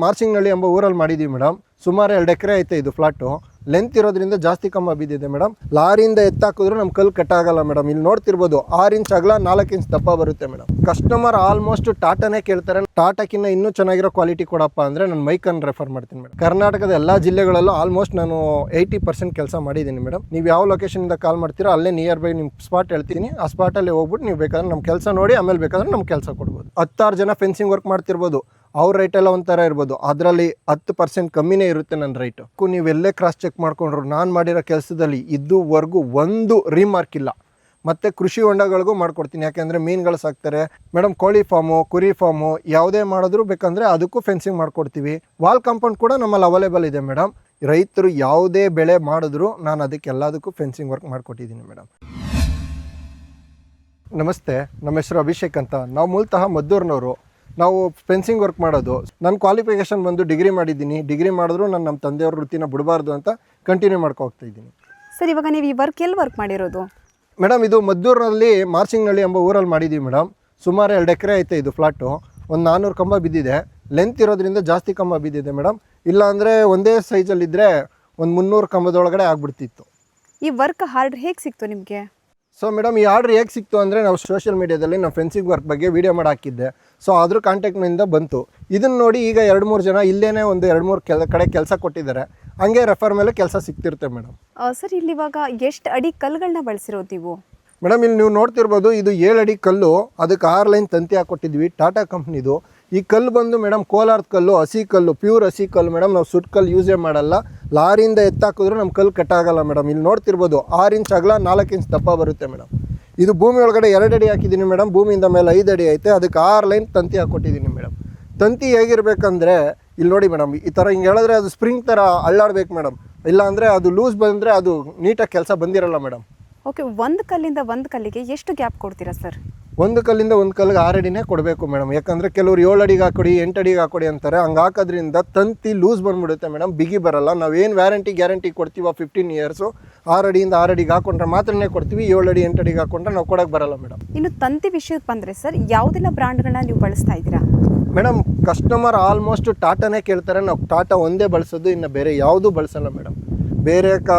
ಮಾರ್ಚಿಂಗ್ನಳ್ಳಿ ಎಂಬ ಊರಲ್ಲಿ ಮಾಡಿದ್ದೀವಿ ಮೇಡಮ್. ಸುಮಾರು 2 ಎಕರೆ ಐತೆ ಇದು ಫ್ಲಾಟು. ಲೆಂತ್ ಇರೋದ್ರಿಂದ ಜಾಸ್ತಿ ಕಂಬ ಬಿದ್ದಿದೆ ಮೇಡಮ್. ಲಾರಿಯಿಂದ ಎತ್ತಾಕಿದ್ರು ನಮ್ಮ ಕಲ್ಲು ಕಟ್ಟಾಗಲ್ಲ ಮೇಡಮ್. ಇಲ್ಲಿ ನೋಡ್ತಿರ್ಬೋದು 6 ಇಂಚ್ ಅಗಲ 4 ಇಂಚ್ ದಪ್ಪ ಬರುತ್ತೆ ಮೇಡಮ್. ಕಸ್ಟಮರ್ ಆಲ್ಮೋಸ್ಟ್ ಟಾಟಾನೇ ಕೇಳ್ತಾರೆ. ಟಾಟಾಕಿನ್ನ ಇನ್ನೂ ಚೆನ್ನಾಗಿರೋ ಕ್ವಾಲಿಟಿ ಕೊಡಪ್ಪ ಅಂದರೆ ನಾನು ಮೈಕನ್ ರೆಫರ್ ಮಾಡ್ತೀನಿ ಮೇಡಮ್. ಕರ್ನಾಟಕದ ಎಲ್ಲ ಜಿಲ್ಲೆಗಳಲ್ಲೂ ಆಲ್ಮೋಸ್ಟ್ ನಾನು 80% ಕೆಲಸ ಮಾಡಿದ್ದೀನಿ ಮೇಡಮ್. ನೀವು ಯಾವ ಲೊಕೇಶನಿಂದ ಕಾಲ್ ಮಾಡ್ತೀರೋ ಅಲ್ಲೇ ನಿಯರ್ ಬೈ ನಿಮ್ಮ ಸ್ಪಾಟ್ ಹೇಳ್ತೀನಿ. ಆ ಸ್ಪಾಟಲ್ಲಿ ಹೋಗ್ಬಿಟ್ಟು ನೀವು ಬೇಕಾದ್ರೆ ನಮ್ಮ ಕೆಲಸ ನೋಡಿ ಆಮೇಲೆ ಬೇಕಾದ್ರೆ ನಮ್ಮ ಕೆಲಸ ಕೊಡ್ಬೋದು. 10 ಜನ ಫೆನ್ಸಿಂಗ್ ವರ್ಕ್ ಮಾಡ್ತಿರ್ಬೋದು. ಅವ್ರ ರೇಟೆಲ್ಲ ಒಂಥರ ಇರ್ಬೋದು, ಅದರಲ್ಲಿ 10% ಕಮ್ಮಿನೇ ಇರುತ್ತೆ ನನ್ನ ರೈಟು. ನೀವೆಲ್ಲೇ ಕ್ರಾಸ್ ಚೆಕ್ ಮಾಡ್ಕೊಂಡ್ರು ನಾನು ಮಾಡಿರೋ ಕೆಲಸದಲ್ಲಿ ಇದುವರೆಗೂ ಒಂದು ರಿಮಾರ್ಕ್ ಇಲ್ಲ. ಮತ್ತು ಕೃಷಿ ಹೊಂಡಗಳಿಗೂ ಮಾಡ್ಕೊಡ್ತೀನಿ, ಯಾಕೆಂದರೆ ಮೀನುಗಳು ಸಾಕ್ತಾರೆ ಮೇಡಮ್. ಕೋಳಿ ಫಾರ್ಮು, ಕುರಿ ಫಾರ್ಮು ಯಾವುದೇ ಮಾಡಿದ್ರು ಬೇಕಂದರೆ ಅದಕ್ಕೂ ಫೆನ್ಸಿಂಗ್ ಮಾಡ್ಕೊಡ್ತೀವಿ. ವಾಲ್ ಕಾಂಪೌಂಡ್ ಕೂಡ ನಮ್ಮಲ್ಲಿ ಅವೈಲೇಬಲ್ ಇದೆ ಮೇಡಮ್. ರೈತರು ಯಾವುದೇ ಬೆಳೆ ಮಾಡಿದ್ರು ನಾನು ಅದಕ್ಕೆ ಎಲ್ಲದಕ್ಕೂ ಫೆನ್ಸಿಂಗ್ ವರ್ಕ್ ಮಾಡಿಕೊಟ್ಟಿದ್ದೀನಿ ಮೇಡಮ್. ನಮಸ್ತೆ, ನಮ್ಮ ಹೆಸರು ಅಭಿಷೇಕ್ ಅಂತ. ನಾವು ಮೂಲತಃ ಮದ್ದೂರಿನವರು. ನಾವು ಫೆನ್ಸಿಂಗ್ ವರ್ಕ್ ಮಾಡೋದು. ನನ್ನ ಕ್ವಾಲಿಫಿಕೇಷನ್ ಬಂದು ಡಿಗ್ರಿ ಮಾಡಿದ್ದೀನಿ. ಡಿಗ್ರಿ ಮಾಡಿದ್ರು ನಾನು ನಮ್ಮ ತಂದೆಯವ್ರ ವೃತ್ತಿನ ಬಿಡಬಾರ್ದು ಅಂತ ಕಂಟಿನ್ಯೂ ಹೋಗ್ತಾ ಇದ್ದೀನಿ. ಸರ್, ಇವಾಗ ನೀವು ಈ ವರ್ಕ್ ಎಲ್ಲಿ ವರ್ಕ್ ಮಾಡಿರೋದು? ಮೇಡಮ್, ಇದು ಮದ್ದೂರಿನಲ್ಲಿ ಮಾರ್ಚಿಂಗ್ನಳ್ಳಿ ಎಂಬ ಊರಲ್ಲಿ ಮಾಡಿದ್ದೀವಿ ಮೇಡಮ್. ಸುಮಾರು 2 ಎಕರೆ ಐತೆ ಇದು ಫ್ಲಾಟು. ಒಂದು 400 ಕಂಬ ಬಿದ್ದಿದೆ. ಲೆಂತ್ ಇರೋದ್ರಿಂದ ಜಾಸ್ತಿ ಕಂಬ ಬಿದ್ದಿದೆ ಮೇಡಮ್. ಇಲ್ಲಾಂದರೆ ಒಂದೇ ಸೈಜಲ್ಲಿದ್ದರೆ ಒಂದು 300 ಕಂಬದೊಳಗಡೆ ಆಗಿಬಿಡ್ತಿತ್ತು. ಈ ವರ್ಕ್ ಆರ್ಡರ್ ಹೇಗೆ ಸಿಕ್ತು ನಿಮಗೆ? ಸೊ ಮೇಡಮ್, ಈ ಆರ್ಡ್ರ್ ಹೇಗೆ ಸಿಕ್ತು ಅಂದರೆ ನಾವು ಸೋಷಿಯಲ್ ಮೀಡಿಯಾದಲ್ಲಿ ನಾವು ಫೆನ್ಸಿಂಗ್ ವರ್ಕ್ ಬಗ್ಗೆ ವೀಡಿಯೋ ಮಾಡಿ ಹಾಕಿದ್ದೆ. ಸೊ ಅದ್ರ ಕಾಂಟ್ಯಾಕ್ಟ್ನಿಂದ ಬಂತು. ಇದನ್ನು ನೋಡಿ ಈಗ 2-3 ಜನ ಇಲ್ಲೇ ಒಂದು 2-3 ಕಡೆ ಕೆಲಸ ಕೊಟ್ಟಿದ್ದಾರೆ. ಹಂಗೆ ರೆಫರ್ ಮೇಲೆ ಕೆಲಸ ಸಿಗ್ತಿರುತ್ತೆ ಮೇಡಮ್. ಸರ್, ಇಲ್ಲಿ ಇವಾಗ ಎಷ್ಟು ಅಡಿ ಕಲ್ಲುಗಳನ್ನ ಬಳಸಿರೋದು ನೀವು? ಮೇಡಮ್, ಇಲ್ಲಿ ನೀವು ನೋಡ್ತಿರ್ಬೋದು, ಇದು 7 ಅಡಿ ಕಲ್ಲು. ಅದಕ್ಕೆ 6 ಲೈನ್ ತಂತಿ ಹಾಕ್ಕೊಟ್ಟಿದ್ವಿ, ಟಾಟಾ ಕಂಪ್ನಿದು. ಈ ಕಲ್ಲು ಬಂದು ಮೇಡಮ್ ಕೋಲಾರದ ಕಲ್ಲು, ಹಸಿ ಕಲ್ಲು, ಪ್ಯೂರ್ ಹಸಿ ಕಲ್ಲು ಮೇಡಮ್. ನಾವು ಸುಟ್ಟು ಕಲ್ಲು ಯೂಸೇ ಮಾಡಲ್ಲ. ಲಾರಿಯಿಂದ ಎತ್ತಾಕಿದ್ರು ನಮ್ಮ ಕಲ್ಲು ಕಟ್ಟಾಗಲ್ಲ ಮೇಡಮ್. ಇಲ್ಲಿ ನೋಡ್ತಿರ್ಬೋದು 6 ಇಂಚ್ ಅಗಲ 4 ಇಂಚ್ ದಪ್ಪ ಬರುತ್ತೆ ಮೇಡಮ್. ಇದು ಭೂಮಿ ಒಳಗಡೆ 2 ಅಡಿ ಹಾಕಿದ್ದೀನಿ ಮೇಡಮ್. ಭೂಮಿಯಿಂದ ಮೇಲೆ 5 ಅಡಿ ಐತೆ. ಅದಕ್ಕೆ 6 ಲೈನ್ ತಂತಿ ಹಾಕ್ಕೊಟ್ಟಿದ್ದೀನಿ ಮೇಡಮ್. ತಂತಿ ಹೇಗಿರ್ಬೇಕಂದ್ರೆ ಇಲ್ಲಿ ನೋಡಿ ಮೇಡಮ್, ಈ ಥರ ಹಿಂಗೆ ಹೇಳಿದ್ರೆ ಅದು ಸ್ಪ್ರಿಂಗ್ ಥರ ಅಳ್ಳಾಡ್ಬೇಕು ಮೇಡಮ್. ಇಲ್ಲಾಂದರೆ ಅದು ಲೂಸ್ ಬಂದರೆ ಅದು ನೀಟಾಗಿ ಕೆಲಸ ಬಂದಿರಲ್ಲ ಮೇಡಮ್. ಓಕೆ, ಒಂದು ಕಲ್ಲಿಂದ ಒಂದು ಕಲ್ಲಿಗೆ ಎಷ್ಟು ಗ್ಯಾಪ್ ಕೊಡ್ತೀರಾ ಸರ್? ಒಂದು ಕಲ್ಲಿಂದ ಒಂದು ಕಲ್ಲಿಗೆ 6 ಅಡಿನೇ ಕೊಡಬೇಕು ಮೇಡಮ್. ಯಾಕಂದರೆ ಕೆಲವರು 7 ಅಡಿಗೆ ಹಾಕೊಡಿ, 8 ಅಡಿಗೆ ಹಾಕೊಡಿ ಅಂತಾರೆ. ಹಂಗೆ ಹಾಕೋದ್ರಿಂದ ತಂತಿ ಲೂಸ್ ಬಂದುಬಿಡುತ್ತೆ ಮೇಡಮ್, ಬಿಗಿ ಬರಲ್ಲ. ನಾವೇನು ಗ್ಯಾರಂಟಿ ಕೊಡ್ತೀವೋ 15 ಇಯರ್ಸು 6 ಅಡಿಯಿಂದ 6 ಅಡಿಗೆ ಹಾಕೊಂಡ್ರೆ ಮಾತ್ರನೇ ಕೊಡ್ತೀವಿ. 7 ಅಡಿ 8 ಅಡಿಗೆ ಹಾಕೊಂಡ್ರೆ ನಾವು ಕೊಡೋಕ್ಕೆ ಬರಲ್ಲ ಮೇಡಮ್. ಇನ್ನು ತಂತಿ ವಿಷಯಕ್ಕೆ ಬಂದರೆ ಸರ್, ಯಾವುದೆಲ್ಲ ಬ್ರ್ಯಾಂಡ್ಗಳನ್ನ ನೀವು ಬಳಸ್ತಾ ಇದ್ದೀರಾ? ಮೇಡಮ್, ಕಸ್ಟಮರ್ ಆಲ್ಮೋಸ್ಟ್ ಟಾಟಾನೇ ಕೇಳ್ತಾರೆ. ನಾವು ಟಾಟಾ ಒಂದೇ ಬಳಸೋದು, ಇನ್ನು ಬೇರೆ ಯಾವುದೂ ಬಳಸಲ್ಲ ಮೇಡಮ್. ಬೇರೆ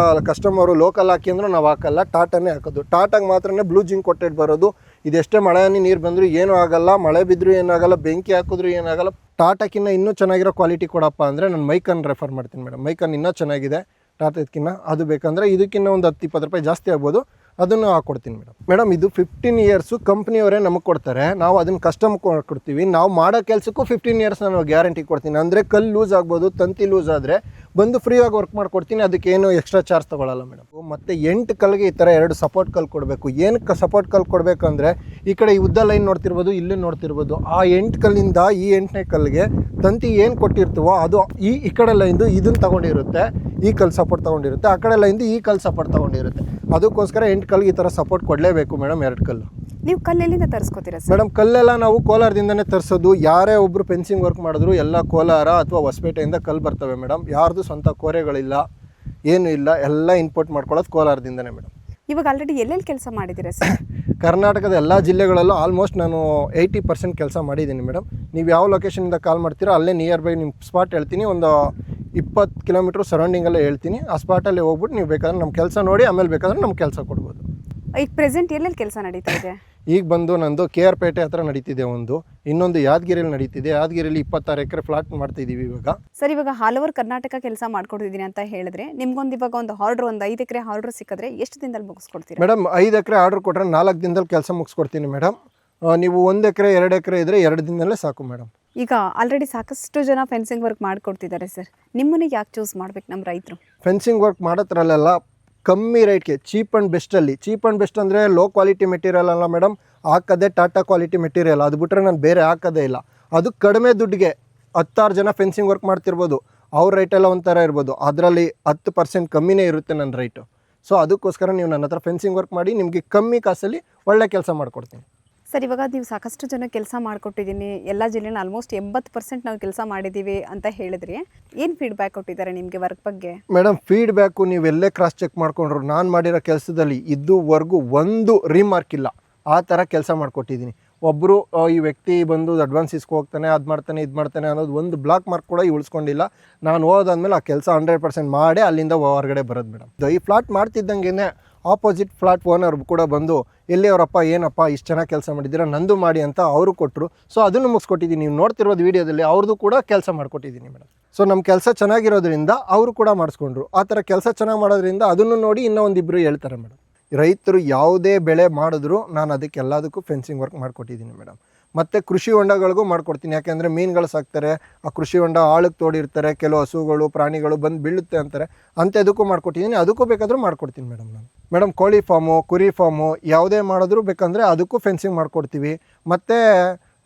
ಕಸ್ಟಮರು ಲೋಕಲ್ ಹಾಕಿ ಅಂದರೂ ನಾವು ಹಾಕಲ್ಲ, ಟಾಟಾನೇ ಹಾಕೋದು. ಟಾಟಾಗೆ ಮಾತ್ರನೇ ಬ್ಲೂ ಜಿಂಕ್ ಕೊಟ್ಟೆಡ್ ಬರೋದು. ಇದೆಷ್ಟೇ ಮಳೆ ಹನಿ ನೀರು ಬಂದರೂ ಏನೂ ಆಗಲ್ಲ, ಮಳೆ ಬಿದ್ದರೂ ಏನಾಗಲ್ಲ, ಬೆಂಕಿ ಹಾಕಿದ್ರೂ ಏನಾಗಲ್ಲ. ಟಾಟಾಕಿನ್ನ ಇನ್ನೂ ಚೆನ್ನಾಗಿರೋ ಕ್ವಾಲಿಟಿ ಕೊಡಪ್ಪ ಅಂದರೆ ನಾನು ಮೈಕನ್ ರೆಫರ್ ಮಾಡ್ತೀನಿ ಮೇಡಮ್. ಮೈಕನ್ ಇನ್ನೂ ಚೆನ್ನಾಗಿದೆ ಟಾಟಾಕ್ಕಿನ್ನ. ಅದು ಬೇಕಂದರೆ ಇದಕ್ಕಿಂತ ಒಂದು 10-20 ರೂಪಾಯಿ ಜಾಸ್ತಿ ಆಗ್ಬೋದು, ಅದನ್ನು ಹಾಕ್ಕೊಡ್ತೀನಿ ಮೇಡಮ್. ಮೇಡಮ್, ಇದು 15 ಇಯರ್ಸು ಕಂಪ್ನಿಯವರೇ ನಮಗೆ ಕೊಡ್ತಾರೆ. ನಾವು ಅದನ್ನು ಕಸ್ಟಮ್ ಕೊಡ್ತೀವಿ. ನಾವು ಮಾಡೋ ಕೆಲಸಕ್ಕೂ 15 ಇಯರ್ಸ್ ನಾನು ಗ್ಯಾರಂಟಿ ಕೊಡ್ತೀನಿ. ಅಂದರೆ ಕಲ್ಲು ಲೂಸ್ ಆಗ್ಬೋದು, ತಂತಿ ಲೂಸ್ ಆದರೆ ಬಂದು ಫ್ರೀಯಾಗಿ ವರ್ಕ್ ಮಾಡ್ಕೊಡ್ತೀನಿ. ಅದಕ್ಕೇನು ಎಕ್ಸ್ಟ್ರಾ ಚಾರ್ಜ್ ತೊಗೊಳ್ಳಲ್ಲ ಮೇಡಮ್. ಮತ್ತು 8 ಕಲ್ಗೆ ಈ ಥರ 2 ಸಪೋರ್ಟ್ ಕಲ್ಲು ಕೊಡಬೇಕು. ಏನಕ್ಕೆ ಸಪೋರ್ಟ್ ಕಲ್ಲು ಕೊಡಬೇಕಂದ್ರೆ ಈ ಕಡೆ ಈ ಉದ್ದ ಲೈನ್ ನೋಡ್ತಿರ್ಬೋದು, ಇಲ್ಲೇ ನೋಡ್ತಿರ್ಬೋದು. ಆ 8 ಕಲ್ಲಿಂದ ಈ 8ನೇ ಕಲ್ಲಿಗೆ ತಂತಿ ಏನು ಕೊಟ್ಟಿರ್ತೀವೋ ಅದು ಈ ಕಡೆ ಲೈನ್ದು ಇದನ್ನು ತೊಗೊಂಡಿರುತ್ತೆ, ಈ ಕಲ್ಲು ಸಪೋರ್ಟ್ ತೊಗೊಂಡಿರುತ್ತೆ. ಆ ಕಡೆ ಲೈನ್ದು ಈ ಕಲ್ಲು ಸಪೋರ್ಟ್ ತೊಗೊಂಡಿರುತ್ತೆ. ಅದಕ್ಕೋಸ್ಕರ 8 ಕಲ್ಗೆ ಈ ಥರ ಸಪೋರ್ಟ್ ಕೊಡಲೇಬೇಕು ಮೇಡಮ್. 2 ಕಲ್ಲು. ನೀವು ಕಲ್ಲೆಲ್ಲಿಂದ ತರಿಸ್ಕೋತೀರಾ ಸರ್? ಮೇಡಮ್, ಕಲ್ಲೆಲ್ಲ ನಾವು ಕೋಲಾರದಿಂದನೇ ತರಿಸೋದು. ಯಾರೇ ಒಬ್ಬರು ಫೆನ್ಸಿಂಗ್ ವರ್ಕ್ ಮಾಡಿದ್ರು ಎಲ್ಲ ಕೋಲಾರ ಅಥವಾ ಹೊಸಪೇಟೆಯಿಂದ ಕಲ್ಲು ಬರ್ತವೆ ಮೇಡಮ್. ಯಾರ್ದು ಸ್ವಂತ ಕೋರೆಗಳಿಲ್ಲ, ಏನೂ ಇಲ್ಲ. ಎಲ್ಲ ಇಂಪೋರ್ಟ್ ಮಾಡ್ಕೊಳ್ಳೋದು ಕೋಲಾರದಿಂದನೇ ಮೇಡಮ್. ಇವಾಗ ಆಲ್ರೆಡಿ ಎಲ್ಲೆಲ್ಲಿ ಕೆಲಸ ಮಾಡಿದ್ದೀರಾ ಸರ್? ಕರ್ನಾಟಕದ ಎಲ್ಲ ಜಿಲ್ಲೆಗಳಲ್ಲೂ ಆಲ್ಮೋಸ್ಟ್ ನಾನು 80% ಕೆಲಸ ಮಾಡಿದ್ದೀನಿ ಮೇಡಮ್. ನೀವು ಯಾವ ಲೊಕೇಶನಿಂದ ಕಾಲ್ ಮಾಡ್ತೀರೋ ಅಲ್ಲೇ ನಿಯರ್ ಬೈ ನಿಮ್ಮ ಸ್ಪಾಟ್ ಹೇಳ್ತೀನಿ. ಒಂದು 20 ಕಿಲೋಮೀಟ್ರ್ ಸರೌಂಡಿಂಗಲ್ಲೇ ಹೇಳ್ತೀನಿ. ಆ ಸ್ಪಾಟಲ್ಲಿ ಹೋಗ್ಬಿಟ್ಟು ನೀವು ಬೇಕಾದ್ರೆ ನಮ್ಮ ಕೆಲಸ ನೋಡಿ ಆಮೇಲೆ ಬೇಕಾದ್ರೆ ನಮ್ಮ ಕೆಲಸ ಕೊಡ್ಬೋದು. ಈಗ ಪ್ರೆಸೆಂಟ್ ಎಲ್ಲೆಲ್ಲಿ ಕೆಲಸ ನಡೀತಾ ಇದೆ? ಈಗ ಬಂದು ನಂದು KR ಪೇಟೆ ಹತ್ರ ನಡೀತಿದೆ ಒಂದು, ಇನ್ನೊಂದು ಯಾದಗಿರಿಯಲ್ಲಿ ನಡೀತಿದೆ. ಯಾದಗಿರಿಯಲ್ಲಿ 26 ಎಕರೆ ಫ್ಲಾಟ್ ಮಾಡ್ತಿದ್ದೀವಿ ಇವಾಗ. ಸರ್, ಇವಾಗ ಆಲ್ ಓವರ್ ಕರ್ನಾಟಕ ಕೆಲಸ ಮಾಡ್ಕೊಡ್ತಿದ್ದೀನಿ ಅಂತ ಹೇಳಿದ್ರೆ ನಿಮ್ಗೊಂದು ಇವಾಗ ಒಂದು ಆರ್ಡ್ರ್, ಒಂದು 5 ಎಕರೆ ಆರ್ಡ್ರ್ ಸಿಕ್ಕಿದ್ರೆ ಎಷ್ಟು ದಿನದಲ್ಲಿ ಮುಗಿಸ್ಕೊಡ್ತೀರಾ? ಮೇಡಮ್, 5 ಎಕರೆ ಆರ್ಡ್ರ್ ಕೊಟ್ಟರೆ 4 ದಿನದಲ್ಲಿ ಕೆಲಸ ಮುಗಿಸ್ಕೊಡ್ತೀನಿ ಮೇಡಮ್. ನೀವು 1 ಎಕರೆ 2 ಎಕರೆ ಇದ್ದರೆ 2 ದಿನದಲ್ಲೇ ಸಾಕು ಮೇಡಮ್. ಈಗ ಆಲ್ರೆಡಿ ಸಾಕಷ್ಟು ಜನ ಫೆನ್ಸಿಂಗ್ ವರ್ಕ್ ಮಾಡಿಕೊಡ್ತಿದ್ದಾರೆ ಸರ್. ನಿಮ್ಮನ್ನು ಯಾಕೆ ಚೂಸ್ ಮಾಡ್ಬೇಕು ನಮ್ಮ ರೈತರು? ಫೆನ್ಸಿಂಗ್ ವರ್ಕ್ ಮಾಡೋದ್ರಲ್ಲೆಲ್ಲ ಕಮ್ಮಿ ರೇಟ್ಗೆ ಚೀಪ್ ಆ್ಯಂಡ್ ಬೆಸ್ಟಲ್ಲಿ. ಚೀಪ್ ಆ್ಯಂಡ್ ಬೆಸ್ಟ್ ಅಂದರೆ ಲೋ ಕ್ವಾಲಿಟಿ ಮೆಟೀರಿಯಲ್ ಅಲ್ಲ ಮೇಡಮ್, ಹಾಕೋದೇ ಟಾಟಾ ಕ್ವಾಲಿಟಿ ಮೆಟೀರಿಯಲ್. ಅದು ಬಿಟ್ಟರೆ ನಾನು ಬೇರೆ ಹಾಕೋದೇ ಇಲ್ಲ. ಅದು ಕಡಿಮೆ ದುಡ್ಡಿಗೆ 10 ಜನ ಫೆನ್ಸಿಂಗ್ ವರ್ಕ್ ಮಾಡ್ತಿರ್ಬೋದು. ಅವ್ರ ರೇಟೆಲ್ಲ ಒಂಥರ ಇರ್ಬೋದು, ಅದರಲ್ಲಿ 10% ಕಮ್ಮಿನೇ ಇರುತ್ತೆ ನನ್ನ ರೇಟು. ಸೊ ಅದಕ್ಕೋಸ್ಕರ ನೀವು ನನ್ನ ಹತ್ರ ಫೆನ್ಸಿಂಗ್ ವರ್ಕ್ ಮಾಡಿ ನಿಮಗೆ ಕಮ್ಮಿ ಕಾಸಲ್ಲಿ ಒಳ್ಳೆ ಕೆಲಸ ಮಾಡಿಕೊಡ್ತೀನಿ. ಸರ್, ಇವಾಗ ನೀವು ಸಾಕಷ್ಟು ಜನ ಕೆಲಸ ಮಾಡಿಕೊಟ್ಟಿದ್ದೀನಿ, ಎಲ್ಲ ಜಿಲ್ಲೆನ ಆಲ್ಮೋಸ್ಟ್ 80% ನಾವು ಕೆಲಸ ಮಾಡಿದ್ದೀವಿ ಅಂತ ಹೇಳಿದ್ರಿ. ಏನು ಫೀಡ್ಬ್ಯಾಕ್ ಕೊಟ್ಟಿದ್ದಾರೆ ನಿಮಗೆ ವರ್ಕ್ ಬಗ್ಗೆ? ಮೇಡಮ್, ಫೀಡ್ಬ್ಯಾಕು ನೀವೆಲ್ಲೇ ಕ್ರಾಸ್ ಚೆಕ್ ಮಾಡ್ಕೊಂಡ್ರು ನಾನು ಮಾಡಿರೋ ಕೆಲಸದಲ್ಲಿ ಇದುವರೆಗೂ ಒಂದು ರಿಮಾರ್ಕ್ ಇಲ್ಲ. ಆ ಥರ ಕೆಲಸ ಮಾಡಿಕೊಟ್ಟಿದ್ದೀನಿ. ಒಬ್ಬರು ಈ ವ್ಯಕ್ತಿ ಬಂದು ಅಡ್ವಾನ್ಸ್ ಇಸ್ಕೋಗ್ತಾನೆ ಅದು ಮಾಡ್ತಾನೆ ಇದು ಮಾಡ್ತಾನೆ ಅನ್ನೋದು ಒಂದು ಬ್ಲಾಕ್ ಮಾರ್ಕ್ ಕೂಡ ಉಳಿಸ್ಕೊಂಡಿಲ್ಲ. ನಾನು ಹೋದಾದ್ಮೇಲೆ ಆ ಕೆಲಸ 100% ಮಾಡೇ ಅಲ್ಲಿಂದ ಹೊರಗಡೆ ಬರೋದು ಮೇಡಮ್. ಈ ಫ್ಲಾಟ್ ಮಾಡ್ತಿದ್ದಂಗೆ ಆಪೋಸಿಟ್ ಫ್ಲಾಟ್ ಓನರ್ ಕೂಡ ಬಂದು ಎಲ್ಲಿ ಅವರಪ್ಪ ಏನಪ್ಪ ಇಷ್ಟು ಚೆನ್ನಾಗಿ ಕೆಲಸ ಮಾಡಿದ್ದೀರಾ ನಂದು ಮಾಡಿ ಅಂತ ಅವರು ಕೊಟ್ಟರು. ಸೊ ಅದನ್ನು ಮುಗಿಸ್ಕೊಟ್ಟಿದ್ದೀನಿ. ನೀವು ನೋಡ್ತಿರೋದು ವೀಡಿಯೋದಲ್ಲಿ ಅವ್ರದ್ದು ಕೂಡ ಕೆಲಸ ಮಾಡಿಕೊಟ್ಟಿದ್ದೀನಿ ಮೇಡಮ್. ಸೊ ನಮ್ಮ ಕೆಲಸ ಚೆನ್ನಾಗಿರೋದ್ರಿಂದ ಅವರು ಕೂಡ ಮಾಡಿಸ್ಕೊಂಡ್ರು. ಆ ಥರ ಕೆಲಸ ಚೆನ್ನಾಗಿ ಮಾಡೋದ್ರಿಂದ ಅದನ್ನು ನೋಡಿ ಇನ್ನೂ ಒಂದಿಬ್ಬರು ಹೇಳ್ತಾರೆ ಮೇಡಮ್. ರೈತರು ಯಾವುದೇ ಬೆಳೆ ಮಾಡಿದ್ರು ನಾನು ಅದಕ್ಕೆಲ್ಲದಕ್ಕೂ ಫೆನ್ಸಿಂಗ್ ವರ್ಕ್ ಮಾಡಿಕೊಟ್ಟಿದ್ದೀನಿ ಮೇಡಮ್. ಮತ್ತು ಕೃಷಿ ಹೊಂಡಗಳಿಗೂ ಮಾಡ್ಕೊಡ್ತೀನಿ. ಯಾಕೆಂದರೆ ಮೀನುಗಳು ಸಾಕ್ತಾರೆ, ಆ ಕೃಷಿ ಹೊಂಡ ಆಳಕ್ಕೆ ತೋಡಿರ್ತಾರೆ, ಕೆಲವು ಹಸುಗಳು ಪ್ರಾಣಿಗಳು ಬಂದು ಬೀಳುತ್ತೆ ಅಂತಾರೆ, ಅಂಥದಕ್ಕೂ ಮಾಡ್ಕೊಟ್ಟಿದ್ದೀನಿ. ಅದಕ್ಕೂ ಬೇಕಾದರೂ ಮಾಡ್ಕೊಡ್ತೀನಿ ಮೇಡಮ್ ನಾನು. ಮೇಡಮ್ ಕೋಳಿ ಫಾರ್ಮು, ಕುರಿ ಫಾರ್ಮು ಯಾವುದೇ ಮಾಡಿದ್ರು ಬೇಕಂದರೆ ಅದಕ್ಕೂ ಫೆನ್ಸಿಂಗ್ ಮಾಡ್ಕೊಡ್ತೀವಿ. ಮತ್ತು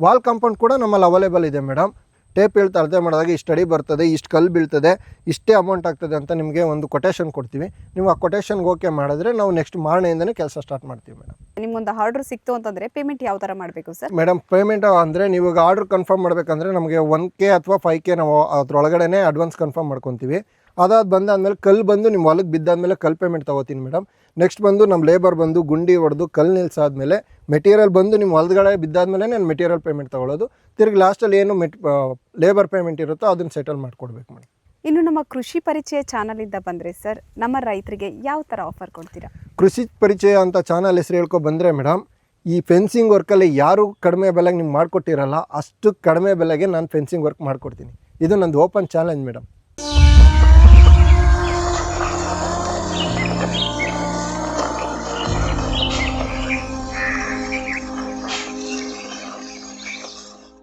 ವಾಲ್ ಕಾಂಪೌಂಡ್ ಕೂಡ ನಮ್ಮಲ್ಲಿ ಅವೈಲೇಬಲ್ ಇದೆ ಮೇಡಮ್. ಟೇಪ್ ಹೇಳ್ತಾ ಅಳತೆ ಮಾಡಿದಾಗ ಇಷ್ಟು ಅಡಿ ಬರ್ತದೆ, ಇಷ್ಟು ಕಲ್ಲು ಬೀಳ್ತದೆ, ಇಷ್ಟೇ ಅಮೌಂಟ್ ಆಗ್ತದೆ ಅಂತ ನಿಮಗೆ ಒಂದು ಕೊಟೇಶನ್ ಕೊಡ್ತೀವಿ. ನೀವು ಆ ಕೊಟೇಶನ್ಗೆ ಓಕೆ ಮಾಡಿದ್ರೆ ನಾವು ನೆಕ್ಸ್ಟ್ ಮಾರನೆಯಿಂದನೇ ಕೆಲಸ ಸ್ಟಾರ್ಟ್ ಮಾಡ್ತೀವಿ ಮೇಡಮ್. ನಿಮ್ಗೊಂದು ಆರ್ಡರ್ ಸಿಕ್ತು ಅಂತಂದರೆ ಪೇಮೆಂಟ್ ಯಾವ ಥರ ಮಾಡಬೇಕು ಸರ್? ಮೇಡಮ್ ಪೇಮೆಂಟ್ ಅಂದರೆ ನೀವು ಈಗ ಆರ್ಡ್ರ್ ಕನ್ಫರ್ಮ್ ಮಾಡಬೇಕಂದ್ರೆ ನಮಗೆ 1K ಅಥವಾ 5K ನಾವು ಅದರೊಳಗಡೆ ಅಡ್ವಾನ್ಸ್ ಕನ್ಫರ್ಮ್ ಮಾಡ್ಕೊತೀವಿ. ಅದಾದ ಬಂದಾದ್ಮೇಲೆ ಕಲ್ಲು ಬಂದು ನಿಮ್ಮ ಹೊಲಕ್ಕೆ ಬಿದ್ದಾದ್ಮೇಲೆ ಕಲ್ಲು ಪೇಮೆಂಟ್ ತೊಗೋತೀನಿ ಮೇಡಮ್. ನೆಕ್ಸ್ಟ್ ಬಂದು ನಮ್ಮ ಲೇಬರ್ ಬಂದು ಗುಂಡಿ ಹೊಡೆದು ಕಲ್ಲು ನಿಲ್ಸಾದ್ಮೇಲೆ ಮೆಟೀರಿಯಲ್ ಬಂದು ನಿಮ್ಮ ಹೊಲದಗಡೆ ಬಿದ್ದಾದ್ಮೇಲೆ ನಾನು ಮೆಟೀರಿಯಲ್ ಪೇಮೆಂಟ್ ತೊಗೊಳ್ಳೋದು. ತಿರ್ಗಿ ಲಾಸ್ಟಲ್ಲಿ ಏನು ಲೇಬರ್ ಪೇಮೆಂಟ್ ಇರುತ್ತೋ ಅದನ್ನು ಸೆಟಲ್ ಮಾಡಿಕೊಡ್ಬೇಕು ಮೇಡಮ್. ಇನ್ನು ನಮ್ಮ ಕೃಷಿ ಪರಿಚಯ ಚಾನಲಿಂದ ಬಂದರೆ ಸರ್ ನಮ್ಮ ರೈತರಿಗೆ ಯಾವ ಥರ ಆಫರ್ ಕೊಡ್ತೀರಾ? ಕೃಷಿ ಪರಿಚಯ ಅಂತ ಚಾನಲ್ ಹೆಸರು ಹೇಳ್ಕೊ ಬಂದರೆ ಮೇಡಮ್, ಈ ಫೆನ್ಸಿಂಗ್ ವರ್ಕಲ್ಲಿ ಯಾರು ಕಡಿಮೆ ಬೆಲೆಗೆ ನಿಮ್ಗೆ ಮಾಡಿಕೊಟ್ಟಿರಲ್ಲ ಅಷ್ಟು ಕಡಿಮೆ ಬೆಲೆಗೆ ನಾನು ಫೆನ್ಸಿಂಗ್ ವರ್ಕ್ ಮಾಡಿಕೊಡ್ತೀನಿ. ಇದು ನಂದು ಓಪನ್ ಚಾಲೆಂಜ್ ಮೇಡಮ್.